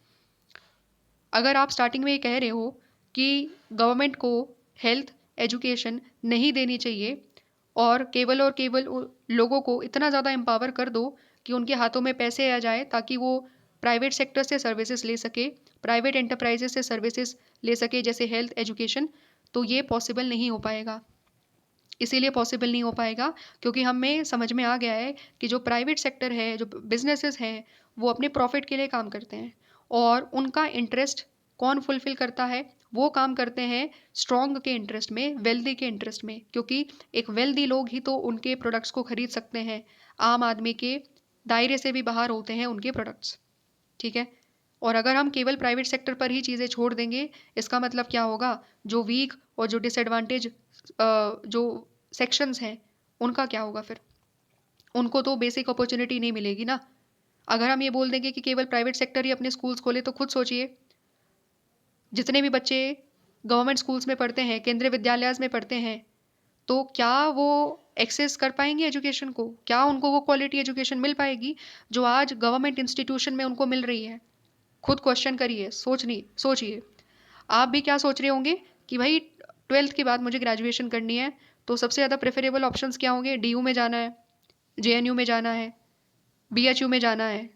अगर आप स्टार्टिंग में ये कह रहे हो कि गवर्नमेंट को हेल्थ एजुकेशन नहीं देनी चाहिए और केवल लोगों को इतना ज़्यादा एम्पावर कर दो कि उनके हाथों में पैसे आ जाए ताकि वो प्राइवेट सेक्टर से सर्विसेज ले सके, प्राइवेट एंटरप्राइजेस से सर्विसेज ले सके जैसे हेल्थ एजुकेशन, तो ये पॉसिबल नहीं हो पाएगा। इसीलिए पॉसिबल नहीं हो पाएगा क्योंकि हमें समझ में आ गया है कि जो प्राइवेट सेक्टर है, जो बिजनेसेस हैं, वो अपने प्रॉफिट के लिए काम करते हैं और उनका इंटरेस्ट कौन फुलफिल करता है? वो काम करते हैं स्ट्रॉन्ग के इंटरेस्ट में, वेल्दी के इंटरेस्ट में, क्योंकि एक वेल्दी लोग ही तो उनके प्रोडक्ट्स को खरीद सकते हैं। आम आदमी के दायरे से भी बाहर होते हैं उनके प्रोडक्ट्स। ठीक है। और अगर हम केवल प्राइवेट सेक्टर पर ही चीज़ें छोड़ देंगे, इसका मतलब क्या होगा? जो वीक और जो डिसएडवांटेज जो सेक्शंस हैं उनका क्या होगा फिर? उनको तो बेसिक अपॉर्चुनिटी नहीं मिलेगी ना। अगर हम ये बोल देंगे कि केवल प्राइवेट सेक्टर ही अपने स्कूल्स खोले, तो खुद सोचिए जितने भी बच्चे गवर्नमेंट स्कूल्स में पढ़ते हैं, केंद्रीय विद्यालय में पढ़ते हैं, तो क्या वो एक्सेस कर पाएंगे एजुकेशन को? क्या उनको वो क्वालिटी एजुकेशन मिल पाएगी जो आज गवर्नमेंट इंस्टीट्यूशन में उनको मिल रही है? खुद क्वेश्चन करिए, सोचिए। आप भी क्या सोच रहे होंगे कि भाई 12th के बाद मुझे ग्रेजुएशन करनी है, तो सबसे ज़्यादा प्रेफरेबल ऑप्शंस क्या होंगे? डीयू में जाना है, जेएनयू में जाना है, बीएचयू में जाना है।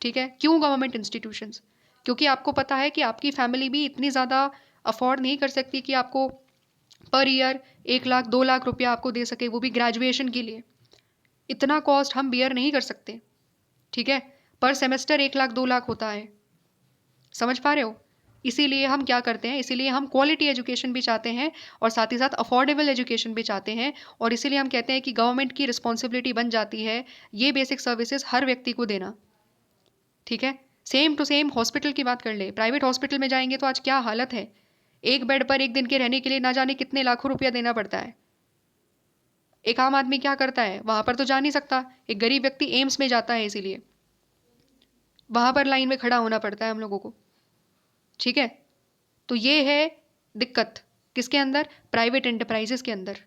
ठीक है। क्यों गवर्नमेंट इंस्टीट्यूशंस? क्योंकि आपको पता है कि आपकी फैमिली भी इतनी ज़्यादा अफोर्ड नहीं कर सकती कि आपको पर ईयर 1 लाख 2 लाख रुपया आपको दे सके, वो भी ग्रेजुएशन के लिए। इतना कॉस्ट हम बियर नहीं कर सकते। ठीक है। पर सेमेस्टर 1 लाख 2 लाख होता है। समझ पा रहे हो? इसीलिए हम क्या करते हैं, इसीलिए हम क्वालिटी एजुकेशन भी चाहते हैं और साथ ही साथ अफोर्डेबल एजुकेशन भी चाहते हैं, और इसीलिए हम कहते हैं कि गवर्नमेंट की रिस्पॉन्सिबिलिटी बन जाती है ये बेसिक सर्विसेज हर व्यक्ति को देना। ठीक है। सेम टू सेम हॉस्पिटल की बात कर ले, प्राइवेट हॉस्पिटल में जाएंगे तो आज क्या हालत है? एक बेड पर एक दिन के रहने के लिए ना जाने कितने लाखों रुपया देना पड़ता है। एक आम आदमी क्या करता है? वहां पर तो जा नहीं सकता। एक गरीब व्यक्ति एम्स में जाता है, इसीलिए वहां पर लाइन में खड़ा होना पड़ता है हम लोगों को। ठीक है। तो ये है दिक्कत किसके अंदर? प्राइवेट एंटरप्राइजेस के अंदर।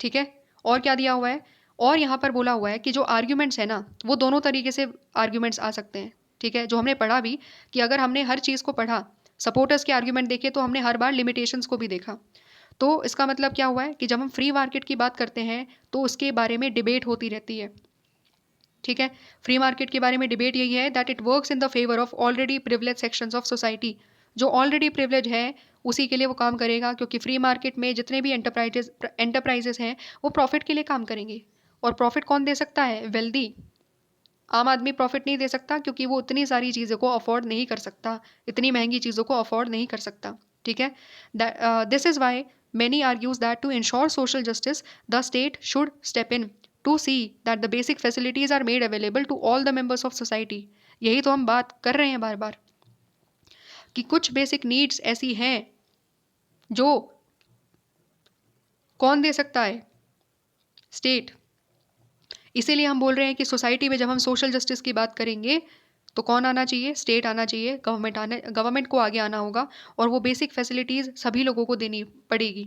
ठीक है। और क्या दिया हुआ है? और यहाँ पर बोला हुआ है कि जो आर्ग्यूमेंट्स है ना, वो दोनों तरीके से आर्ग्यूमेंट्स आ सकते हैं। ठीक है। जो हमने पढ़ा भी कि अगर हमने हर चीज़ को पढ़ा, सपोर्टर्स के आर्ग्यूमेंट देखे, तो हमने हर बार लिमिटेशंस को भी देखा। तो इसका मतलब क्या हुआ है कि जब हम फ्री मार्केट की बात करते हैं तो उसके बारे में डिबेट होती रहती है। ठीक है। फ्री मार्केट के बारे में डिबेट यही है that it works in the favour of already privilege sections of society. जो ऑलरेडी प्रिविलेज है उसी के लिए वो काम करेगा, क्योंकि फ्री मार्केट में जितने भी एंटरप्राइजेस हैं वो प्रॉफिट के लिए काम करेंगे। और प्रॉफिट कौन दे सकता है? वेल्दी। आम आदमी प्रॉफिट नहीं दे सकता, क्योंकि वो उतनी सारी चीज़ों को अफोर्ड नहीं कर सकता, इतनी महंगी चीज़ों को अफोर्ड नहीं कर सकता। ठीक है। This is why many argues that to ensure social justice, the state should step in to see that the basic facilities are made available to all the members of society। यही तो हम बात कर रहे हैं बार बार कि कुछ बेसिक नीड्स ऐसी हैं जो कौन दे सकता है? स्टेट। इसीलिए हम बोल रहे हैं कि सोसाइटी में जब हम सोशल जस्टिस की बात करेंगे तो कौन आना चाहिए? स्टेट आना चाहिए, गवर्नमेंट को आगे आना होगा, और वो बेसिक फैसिलिटीज़ सभी लोगों को देनी पड़ेगी।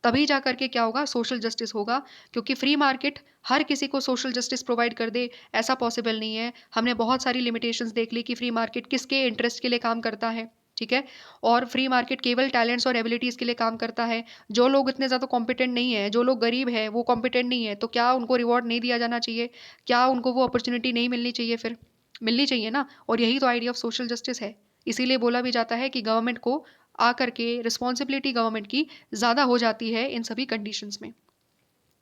तभी जा करके क्या होगा? सोशल जस्टिस होगा। क्योंकि फ्री मार्केट हर किसी को सोशल जस्टिस प्रोवाइड कर दे, ऐसा पॉसिबल नहीं है। हमने बहुत सारी लिमिटेशंस देख ली कि फ्री मार्केट किसके इंटरेस्ट के लिए काम करता है। ठीक है। और फ्री मार्केट केवल टैलेंट्स और एबिलिटीज़ के लिए काम करता है। जो लोग इतने ज़्यादा कॉम्पिटेंट नहीं है, जो लोग गरीब है, वो कॉम्पिटेंट नहीं है, तो क्या उनको रिवॉर्ड नहीं दिया जाना चाहिए? क्या उनको वो अपॉर्चुनिटी नहीं मिलनी चाहिए? फिर मिलनी चाहिए ना। और यही तो आइडिया ऑफ सोशल जस्टिस है। इसीलिए बोला भी जाता है कि गवर्नमेंट को आकर के रिस्पॉन्सिबिलिटी गवर्नमेंट की ज़्यादा हो जाती है इन सभी कंडीशंस में।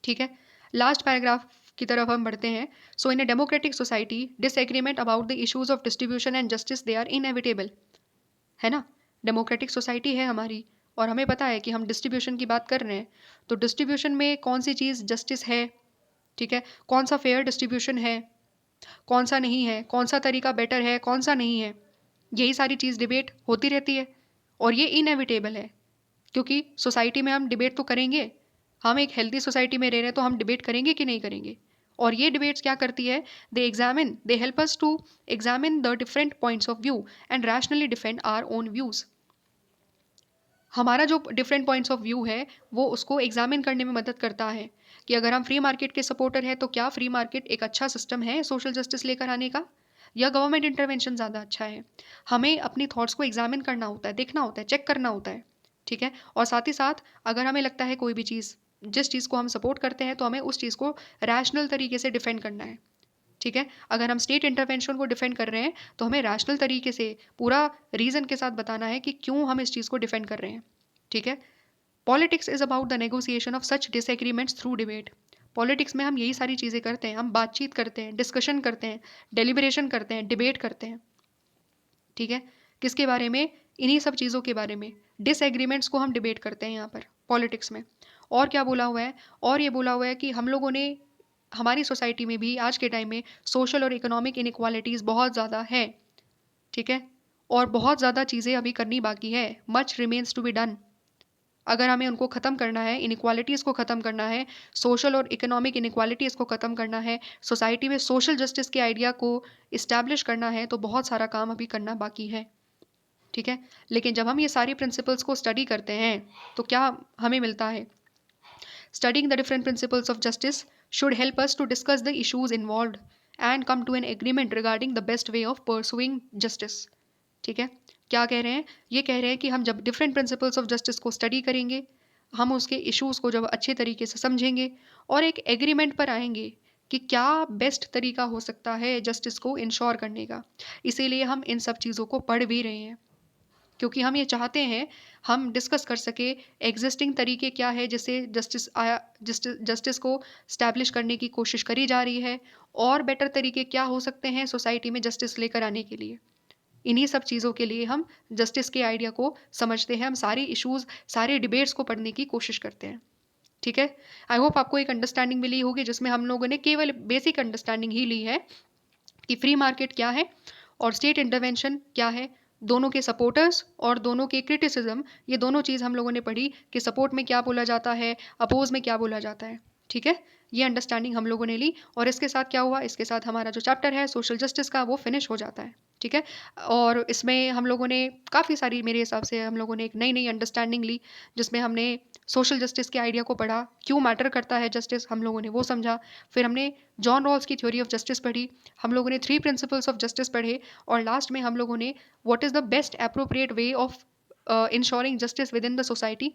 ठीक है। लास्ट पैराग्राफ की तरफ हम बढ़ते हैं। So in a democratic society disagreement about the issues of distribution and justice they are inevitable. है ना। डेमोक्रेटिक सोसाइटी है हमारी, और हमें पता है कि हम डिस्ट्रीब्यूशन की बात कर रहे हैं। तो डिस्ट्रीब्यूशन में कौन सी चीज़ जस्टिस है? ठीक है। कौन सा फेयर डिस्ट्रीब्यूशन है, कौन सा नहीं है, कौन सा तरीका बेटर है, कौन सा नहीं है, यही सारी चीज़ डिबेट होती रहती है। और ये इनएविटेबल है, क्योंकि सोसाइटी में हम डिबेट तो करेंगे। हम एक हेल्दी सोसाइटी में रह रहे हैं तो हम डिबेट करेंगे कि नहीं करेंगे? और ये डिबेट्स क्या करती है? They help us to examine the different points of view and rationally defend our own views. हमारा जो डिफरेंट पॉइंट्स ऑफ व्यू है वो उसको एग्जामिन करने में मदद करता है कि अगर हम फ्री मार्केट के सपोर्टर हैं तो क्या फ्री मार्केट एक अच्छा सिस्टम है सोशल जस्टिस लेकर आने का, या गवर्नमेंट इंटरवेंशन ज़्यादा अच्छा है? हमें अपनी थॉट्स को एग्जामिन करना होता है, देखना होता है, चेक करना होता है। ठीक है। और साथ ही साथ अगर हमें लगता है कोई भी चीज़, जिस चीज़ को हम सपोर्ट करते हैं, तो हमें उस चीज़ को रैशनल तरीके से डिफेंड करना है। ठीक है। अगर हम स्टेट इंटरवेंशन को डिफेंड कर रहे हैं तो हमें रैशनल तरीके से पूरा रीज़न के साथ बताना है कि क्यों हम इस चीज़ को डिफेंड कर रहे हैं। ठीक है। Politics is about the negotiation of such disagreements through debate. Politics में हम यही सारी चीज़ें करते हैं, हम बातचीत करते हैं, डिस्कशन करते हैं, डेलिब्रेशन करते हैं, डिबेट करते हैं। ठीक है। किसके बारे में? इन्हीं सब चीज़ों के बारे में। डिसएग्रीमेंट्स को हम डिबेट करते हैं यहाँ पर पॉलिटिक्स में। और क्या बोला हुआ है? और ये बोला हुआ है कि हम लोगों ने, हमारी सोसाइटी में भी आज के टाइम में सोशल और इकोनॉमिक इनइक्वालिटीज़ बहुत ज़्यादा है। ठीक है। और बहुत ज़्यादा चीज़ें अभी करनी बाकी है। Much remains to be done. अगर हमें उनको ख़त्म करना है, इनइक्वालिटीज़ को ख़त्म करना है, सोशल और इकोनॉमिक इनइक्वालिटीज़ को ख़त्म करना है, सोसाइटी में सोशल जस्टिस के आइडिया को इस्टेब्लिश करना है, तो बहुत सारा काम अभी करना बाकी है। ठीक है। लेकिन जब हम ये सारी प्रिंसिपल्स को स्टडी करते हैं तो क्या हमें मिलता है? Studying the different principles of justice should help us to discuss the issues involved and come to an agreement regarding the best way of pursuing justice. ठीक है। क्या कह रहे हैं? ये कह रहे हैं कि हम जब डिफरेंट प्रिंसिपल्स ऑफ जस्टिस को स्टडी करेंगे, हम उसके इश्यूज़ को जब अच्छे तरीके से समझेंगे और एक एग्रीमेंट पर आएंगे कि क्या बेस्ट तरीका हो सकता है जस्टिस को इंश्योर करने का। इसीलिए हम इन सब चीज़ों को पढ़ भी रहे हैं, क्योंकि हम ये चाहते हैं हम डिस्कस कर सके एग्जिस्टिंग तरीके क्या है जिससे जस्टिस को स्टैब्लिश करने की कोशिश करी जा रही है, और बेटर तरीके क्या हो सकते हैं सोसाइटी में जस्टिस लेकर आने के लिए। इन्हीं सब चीज़ों के लिए हम जस्टिस के आइडिया को समझते हैं, हम सारी इश्यूज़, सारे डिबेट्स को पढ़ने की कोशिश करते हैं। ठीक है। आई होप आपको एक अंडरस्टैंडिंग मिली होगी, जिसमें हम लोगों ने केवल बेसिक अंडरस्टैंडिंग ही ली है कि फ्री मार्केट क्या है और स्टेट इंटरवेंशन क्या है, दोनों के सपोर्टर्स और दोनों के क्रिटिसिज्म, ये दोनों चीज़ हम लोगों ने पढ़ी कि सपोर्ट में क्या बोला जाता है, अपोज में क्या बोला जाता है। ठीक है। ये अंडरस्टैंडिंग हम लोगों ने ली, और इसके साथ क्या हुआ? इसके साथ हमारा जो चैप्टर है सोशल जस्टिस का वो फिनिश हो जाता है। ठीक है। और इसमें हम लोगों ने काफ़ी सारी, मेरे हिसाब से हम लोगों ने एक नई नई अंडरस्टैंडिंग ली, जिसमें हमने सोशल जस्टिस के आइडिया को पढ़ा, क्यों मैटर करता है जस्टिस, हम लोगों ने वो समझा। फिर हमने जॉन रॉल्स की थ्योरी ऑफ जस्टिस पढ़ी, हम लोगों ने 3 प्रिंसिपल्स ऑफ जस्टिस पढ़े, और लास्ट में हम लोगों ने what is the best appropriate way of ensuring justice with in the society,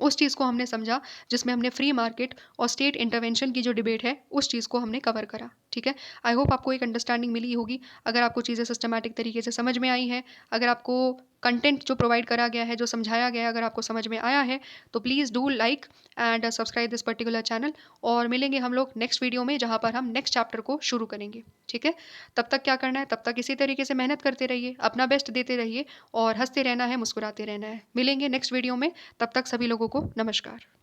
उस चीज़ को हमने समझा, जिसमें हमने फ्री मार्केट और स्टेट इंटरवेंशन की जो डिबेट है उस चीज़ को हमने कवर करा। ठीक है? आई होप आपको एक अंडरस्टैंडिंग मिली होगी। अगर आपको चीज़ें सिस्टमैटिक तरीके से समझ में आई हैं, अगर आपको कंटेंट जो प्रोवाइड करा गया है, जो समझाया गया है, अगर आपको समझ में आया है, तो please do like and subscribe this particular channel और मिलेंगे हम लोग नेक्स्ट वीडियो में जहाँ पर हम नेक्स्ट चैप्टर को शुरू करेंगे, ठीक है? तब तक क्या करना है, तब तक इसी तरीके से मेहनत करते रहिए, अपना बेस्ट देते रहिए और हँसते रहना है, मुस्कुराते रहना है। मिलेंगे नेक्स्ट वीडियो में, तब तक सभी लोगों को नमस्कार।